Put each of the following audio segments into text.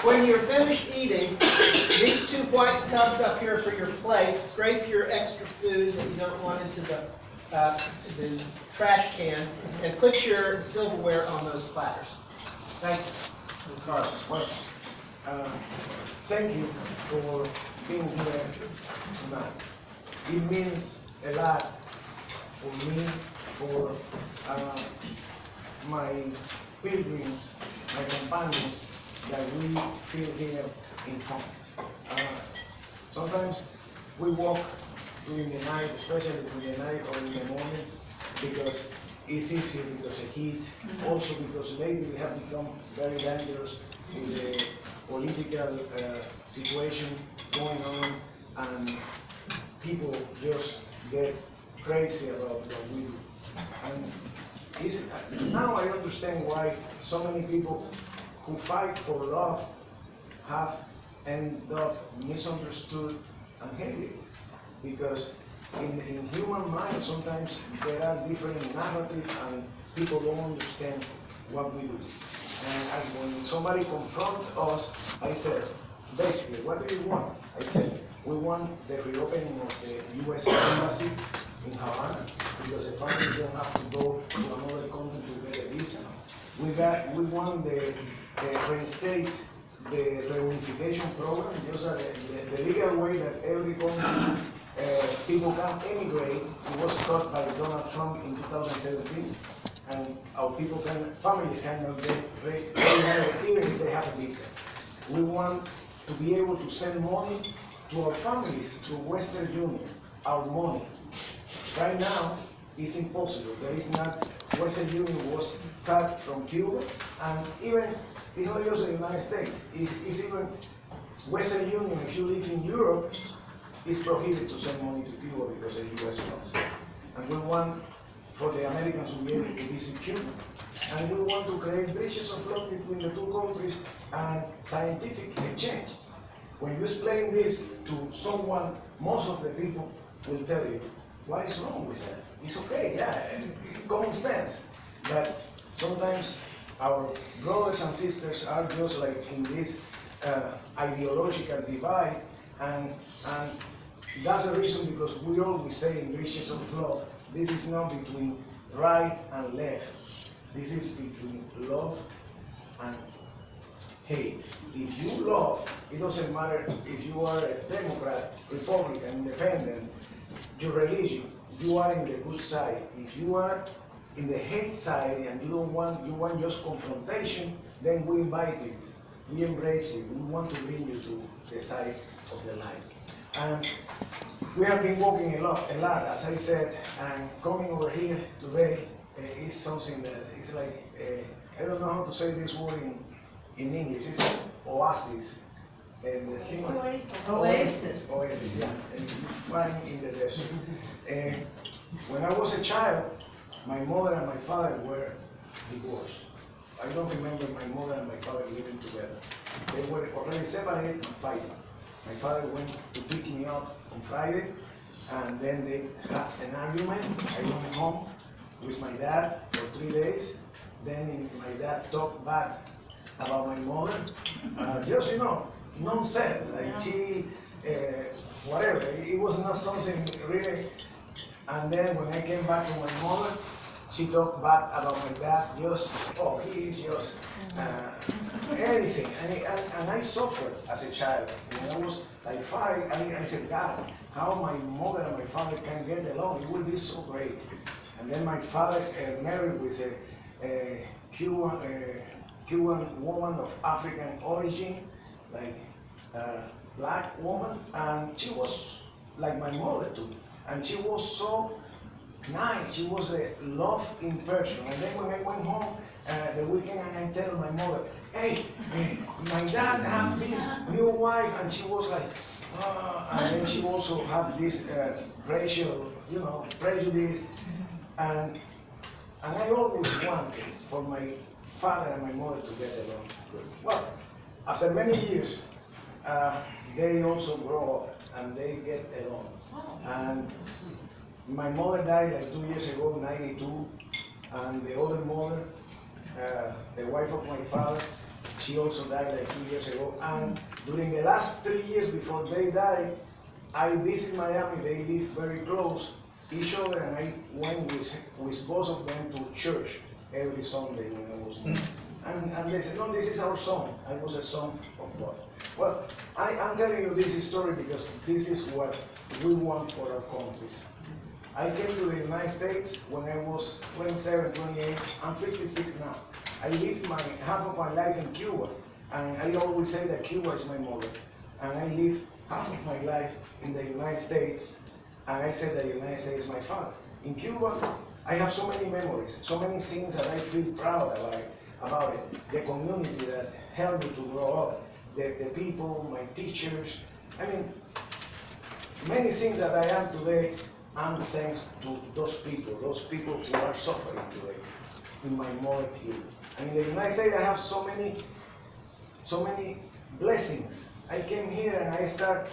When you're finished eating, these two white tubs up here for your plates, scrape your extra food that you don't want into the trash can, and put your silverware on those platters. Thank you. Carlos, well, thank you for being here tonight. It means a lot for me, for my pilgrims, my companions, that we feel here in home. Sometimes we walk during the night, especially during the night or in the morning, because it's easier because of heat, also because lately we have become very dangerous with the political situation going on, and people just get crazy about what we do. And now I understand why so many people who fight for love have ended up misunderstood and hated. Because in human mind, sometimes there are different narratives and people don't understand what we do. And when somebody confronts us, I said, basically, what do you want? I said, we want the reopening of the U.S. Embassy in Havana, because the families don't have to go to another country to get a visa. We want the reinstate the reunification program, just the legal way that every country people can emigrate. It was taught by Donald Trump in 2017, and our people families cannot get remarried even if they have a visa. We want to be able to send money to our families through Western Union, our money. Right now, it's impossible. There is not. Western Union was cut from Cuba, and even it's not just the United States. It's even Western Union. If you live in Europe, it's prohibited to send money to Cuba because of U.S. laws. And we want for the Americans to be able to visit Cuba. And we want to create bridges of love between the two countries and scientific exchanges. When you explain this to someone, most of the people will tell you, what is wrong with that? It's okay, yeah, common sense. But sometimes our brothers and sisters are just like in this ideological divide, and that's the reason, because we always say in bridges of love, this is not between right and left. This is between love and hate. If you love, it doesn't matter if you are a Democrat, Republican, Independent, your religion, you are in the good side. If you are in the hate side and you want just confrontation, then we invite you, we embrace you, we want to bring you to the side of the light. And we have been walking a lot, as I said, and coming over here today is something that is like, I don't know how to say this word in English, it's oasis. And the Oasis. Oasis, yeah, and you find in the desert. When I was a child, my mother and my father were divorced. I don't remember my mother and my father living together. They were already separated and fighting. My father went to pick me up on Friday, and then they had an argument. I went home with my dad for 3 days. Then my dad talked bad about my mother. Just, nonsense, like she, whatever. It was not something really. And then when I came back to my mother, she talked bad about my dad. Just, he is just anything. And I suffered as a child. When I was like 5, I said, God, how my mother and my father can get along? It would be so great. And then my father married with a Cuban woman of African origin, like black woman, and she was like my mother too. And she was so nice. She was a love in person. And then when I went home the weekend, and I tell my mother, hey, my dad had this new wife, and she was like, and then she also had this racial, prejudice, and I always wanted for my father and my mother to get along good. Well, after many years, they also grow up and they get along. And my mother died like 2 years ago, 92, and the other mother, the wife of my father, She also died like 2 years ago. And during the last 3 years before they died, I visited Miami. They lived very close each other, and I went with both of them to church every Sunday when I was there. And they said, no, this is our son. I was a son of God. Well, I'm telling you this story because this is what we want for our countries. I came to the United States when I was 27, 28. I'm 56 now. I lived half of my life in Cuba, and I always say that Cuba is my mother. And I lived half of my life in the United States, and I said that the United States is my father. In Cuba, I have so many memories, so many things that I feel proud about it. The community that helped me to grow up, the people, my teachers. I mean, many things that I am today, I'm thanks to those people who are suffering today in my mother Cuba. And in the United States, I have so many blessings. I came here and I start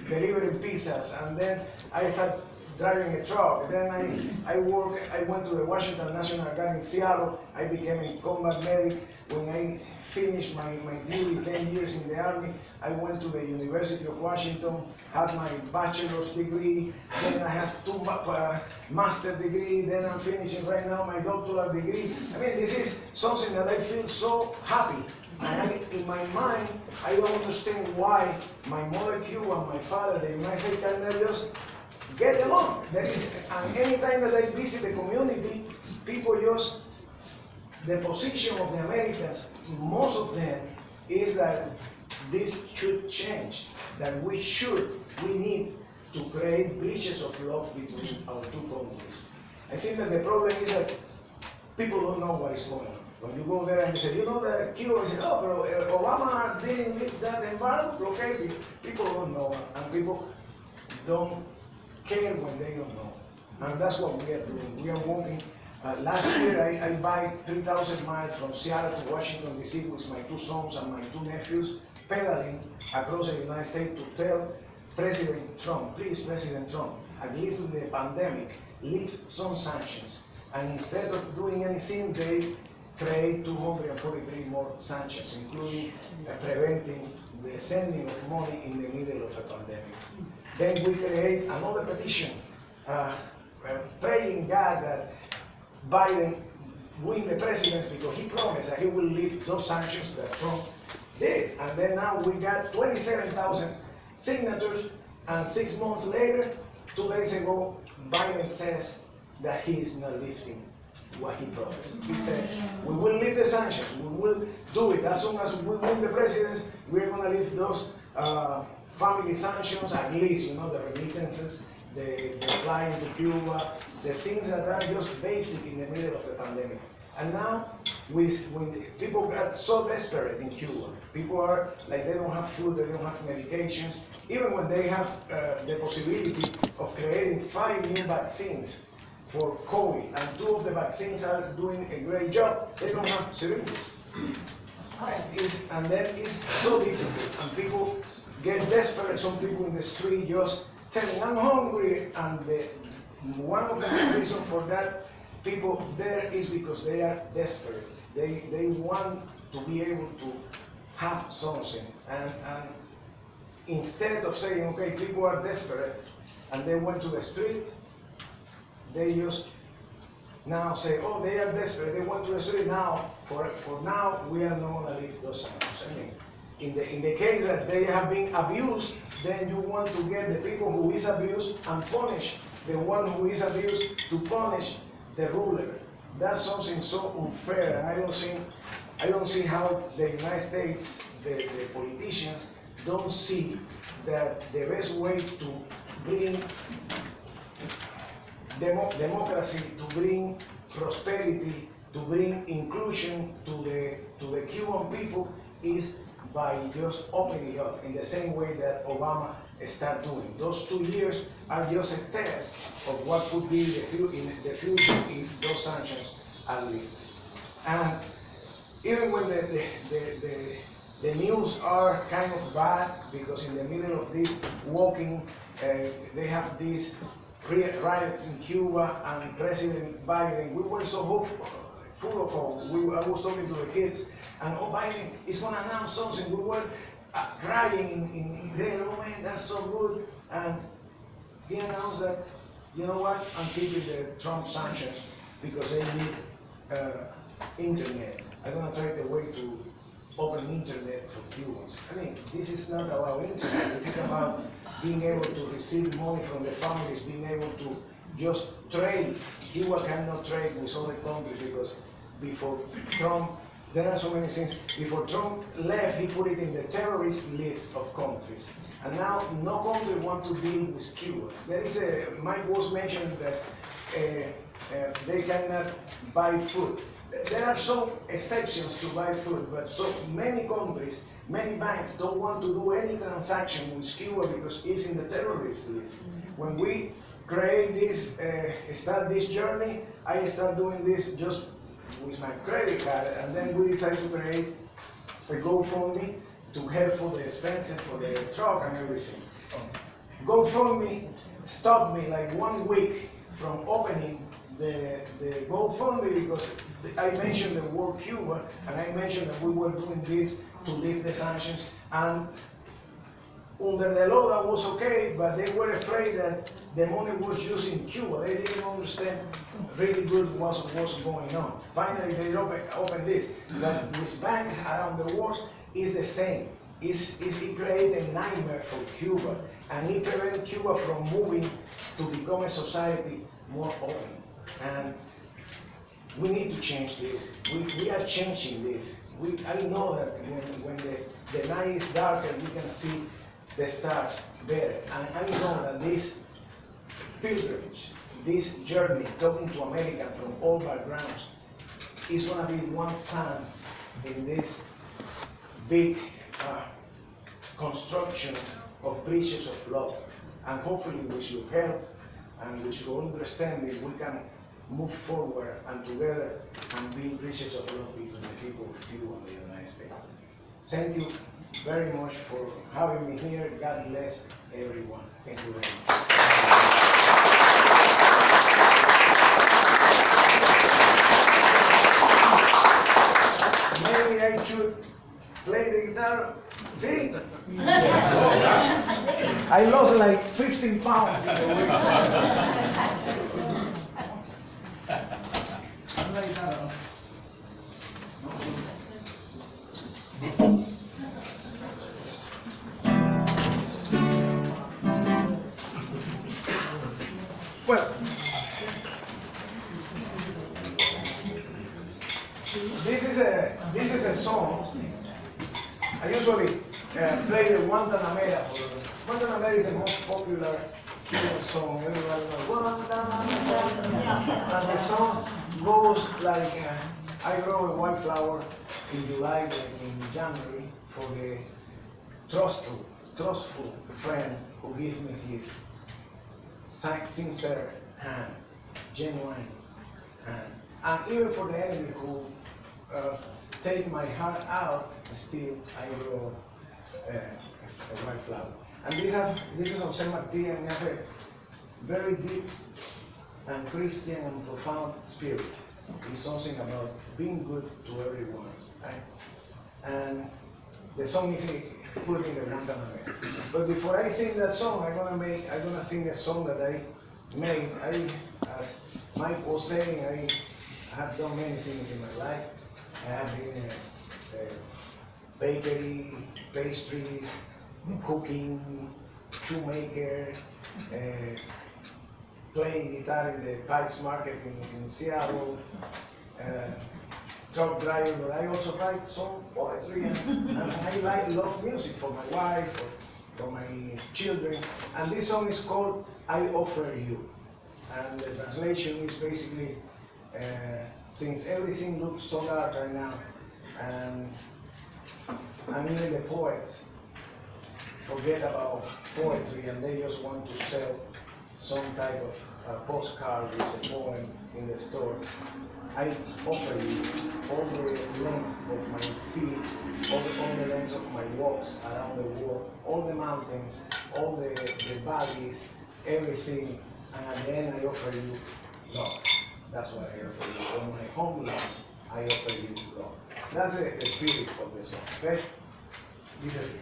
delivering pizzas, and then I start driving a truck. Then I went to the Washington National Guard in Seattle. I became a combat medic. When I finished my duty, 10 years in the Army, I went to the University of Washington, had my bachelor's degree, then I have 2 master's degree, then I'm finishing right now my doctoral degree. I mean, this is something that I feel so happy. And in my mind, I don't understand why my mother Cuba and my father, the United States, cannot just get along. And anytime that I visit the community, people just, the position of the Americans, most of them, is that this should change, that we need to create bridges of love between our two countries. I think that the problem is that people don't know what is going on. When you go there and you say, you know that Cuba, you say, oh, but Obama didn't lift that embargo, blockade. People don't know, and people don't care when they don't know. And that's what we are doing. We are walking. Last year, I biked 3,000 miles from Seattle to Washington, D.C. with my 2 sons and my 2 nephews, pedaling across the United States to tell President Trump, please, President Trump, at least with the pandemic, lift some sanctions. And instead of doing anything, they create 243 more sanctions, including preventing the sending of money in the middle of a pandemic. Then we create another petition, praying God that Biden win the presidency, because he promised that he will lift those sanctions that Trump did. And then now we got 27,000 signatures, and 6 months later, 2 days ago, Biden says that he is not lifting what he promised. He said, we will lift the sanctions, we will do it. As soon as we win the presidency, we're going to lift those family sanctions, at least, you know, the remittances, the flying to Cuba, the things that are just basic in the middle of the pandemic. And now, when people got so desperate in Cuba, people are like, they don't have food, they don't have medications, even when they have the possibility of creating 5 new vaccines for COVID, and 2 of the vaccines are doing a great job, they don't have syringes. And that is so difficult, and people get desperate. Some people in the street just telling, I'm hungry, and one of the reasons for that people there is because they are desperate. They want to be able to have something, and instead of saying, okay, people are desperate, and they went to the street, they just now say, oh, they are desperate, they went to the street now, for now, we are not going to leave those sanctions. I mean, in the case that they have been abused, then you want to get the people who is abused and punish the one who is abused, to punish the ruler. That's something so unfair, and I don't see how the United States, the politicians, don't see that the best way to bring democracy, to bring prosperity, to bring inclusion to the Cuban people is by just opening up in the same way that Obama started doing. Those 2 years are just a test of what could be in the future if those sanctions are lifted. And even when the news are kind of bad, because in the middle of this walking, they have these riots in Cuba, and President Biden, we were so full of hope. I was talking to the kids, and oh, Biden is going to announce something. We were crying in there, oh man, that's so good. And he announced that, you know what, I'm keeping the Trump sanctions because they need internet. I'm going to try the way to open internet for Cubans. I mean, this is not about internet, this is about being able to receive money from the families, being able to just trade. Cuba cannot trade with other countries because before Trump, there are so many things. Before Trump left, he put it in the terrorist list of countries. And now no country wants to deal with Cuba. There is Mike was mentioned that they cannot buy food. There are some exceptions to buy food, but so many countries, many banks don't want to do any transaction with Cuba because it's in the terrorist list. When we create this, start this journey, I start doing this just with my credit card, and then we decided to create a GoFundMe to help for the expenses for the truck and everything. GoFundMe stopped me like 1 week from opening the GoFundMe because I mentioned the word Cuba, and I mentioned that we were doing this to lift the sanctions, and under the law that was okay, but they were afraid that the money was used in Cuba. They didn't understand really good what was going on. Finally, they opened this. But with banks around the world, it's the same. It created a nightmare for Cuba, and it prevented Cuba from moving to become a society more open. And we need to change this. We are changing this. I know that when the night is darker, we can see the stars better. And I know that this pilgrimage, this journey, talking to Americans from all backgrounds, is going to be one sun in this big construction of bridges of love. And hopefully with your help and with your understanding, we can move forward and together and build bridges of love between the people of Cuba and the United States. Thank you very much for having me here. God bless everyone. Thank you very much. Maybe I should play the guitar. See? I lost like 15 pounds in the week. Well, this is a song. I usually play the Guantanamera. Guantanamera is the most popular Cuban song. Everybody knows Guantanamera. And the song goes like, I grow a white flower in July, like in January, for the trustful friend who gives me his sincere hand, genuine hand. And even for the enemy who take my heart out, still I grow a white flower. And this is Jose Marti, and have a very deep and Christian and profound spirit. It's something about being good to everyone, right? And the song is put in the Guantanamera. But before I sing that song, I'm gonna sing a song that I made. As Mike was saying, I have done many things in my life. I have been a bakery, pastries, cooking, shoemaker, playing guitar in the Pikes Market in Seattle, truck driver, but I also write some poetry, and I love music for my wife, for my children, and this song is called I Offer You, and the translation is basically, since everything looks so dark right now, and I mean the poets forget about poetry and they just want to sell some type of postcard with a poem in the store. I offer you all the length of my feet, all the length of my walks around the world, all the mountains, all the valleys, everything, and at the end I offer you love. That's what I offer you. On my home land, I offer you love. That's the spirit of the song, okay? Dice así.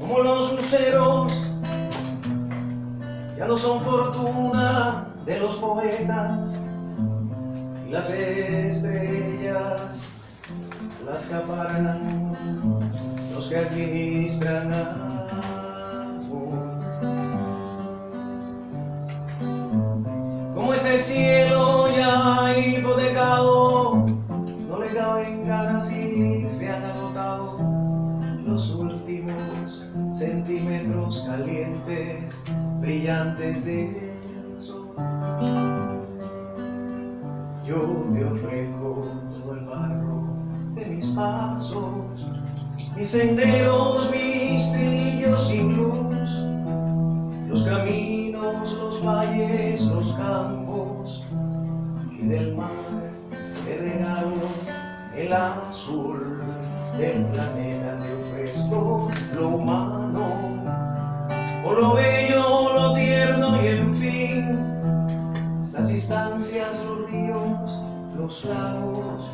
Como los luceros ya no son fortuna de los poetas, y las estrellas las acaparan los que administran amor. Como ese cielo ya hipotecado, no le caben ganas y se han agotado los últimos centímetros calientes, brillantes del sol. Yo te ofrezco todo el barro de mis pasos, mis senderos, mis trillos sin luz, los caminos, los valles, los campos, y del mar te regalo el azul del planeta. Te ofrezco lo humano, o lo bello, lo tierno y en fin, las distancias, los ríos, los lagos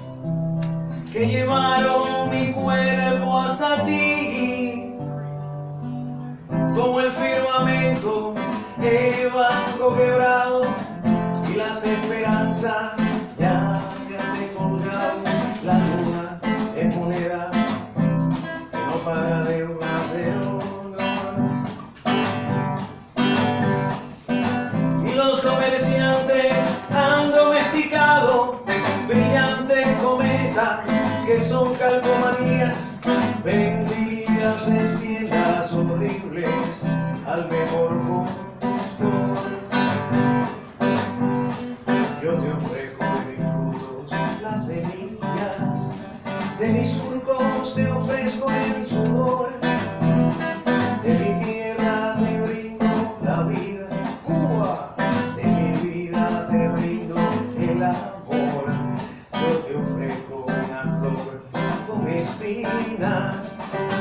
que llevaron mi cuerpo hasta ti, como el firmamento, el banco quebrado y las esperanzas ya se han descolgado. La luna es moneda que no paga deudas de honor, y los comerciantes han domesticado brillantes cometas que son calcomanías vendidas en tiendas horribles al mejor postor. Yo te ofrezco de mis frutos las semillas, de mis surcos te ofrezco el sudor, de mi tierra te brindo la vida, Cuba, de mi vida te brindo el amor. Yo te ofrezco una flor con espinas,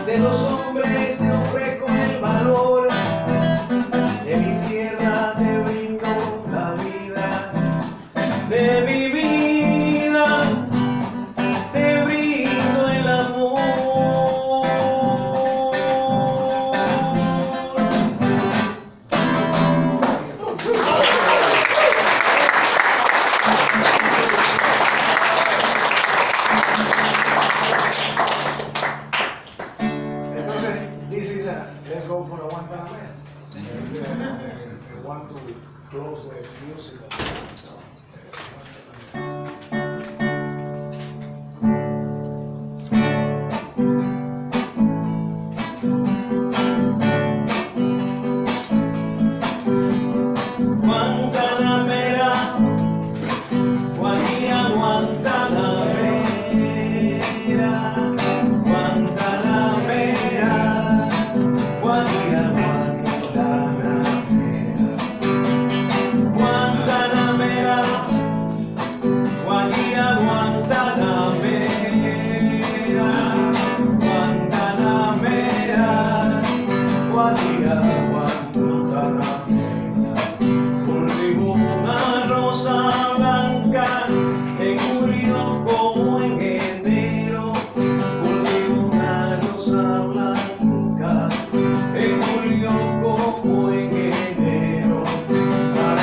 de los hombres te ofrezco el valor, de mi tierra te brindo la vida, de mi vida te brindo el amor. This is let's go for a one time man. I want to close the music.